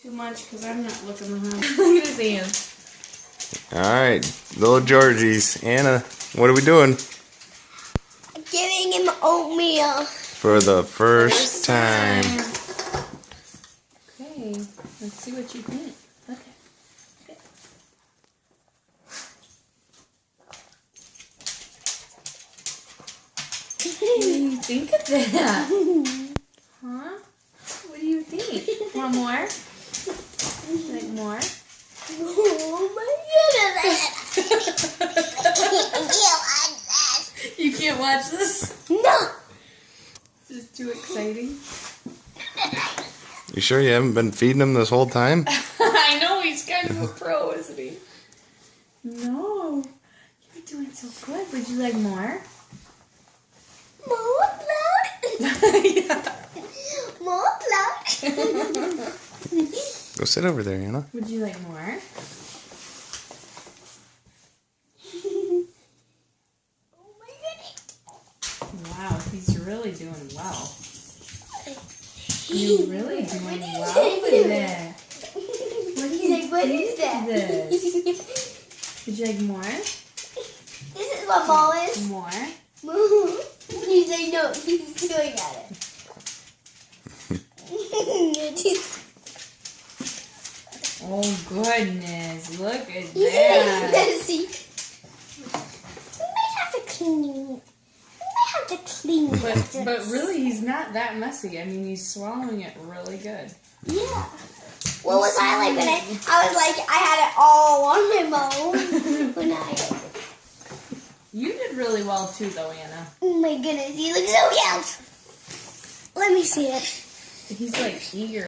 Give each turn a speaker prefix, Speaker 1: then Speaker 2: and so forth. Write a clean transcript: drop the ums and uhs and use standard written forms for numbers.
Speaker 1: Too much because I'm not looking around. Look at his hands.
Speaker 2: Alright, little Georgie's. Anna, what are we doing?
Speaker 3: Giving him oatmeal.
Speaker 2: For the first time.
Speaker 1: Okay, let's see what you think. Okay. What do you think of that? Huh? What do you think? Want more? Like more?
Speaker 3: Oh my goodness.
Speaker 1: You can't watch this?
Speaker 3: No.
Speaker 1: This is too exciting.
Speaker 2: You sure you haven't been feeding him this whole time?
Speaker 1: I know, he's kind of a pro, isn't he? No. You're doing so good. Would you like more?
Speaker 3: More blood.
Speaker 1: Yeah.
Speaker 3: More blood.
Speaker 2: Go sit over there, Anna.
Speaker 1: Would you like more?
Speaker 3: Oh my goodness.
Speaker 1: Wow, he's really doing well. You're really doing well with it.
Speaker 3: What do you think? What is that?
Speaker 1: This. Would you like more?
Speaker 3: This is what ball is.
Speaker 1: More?
Speaker 3: He's like, no, he's going at it.
Speaker 1: Oh goodness, look at
Speaker 3: He's getting
Speaker 1: that.
Speaker 3: messy. We might have to clean. We might have to clean
Speaker 1: But
Speaker 3: this.
Speaker 1: really, he's not that messy. I mean, he's swallowing it really good.
Speaker 3: Yeah. What was I like when I was like, I had it all on my mouth. When
Speaker 1: You did really well too, though, Anna.
Speaker 3: oh my goodness, he looks so cute. Let me see it.
Speaker 1: He's like eager.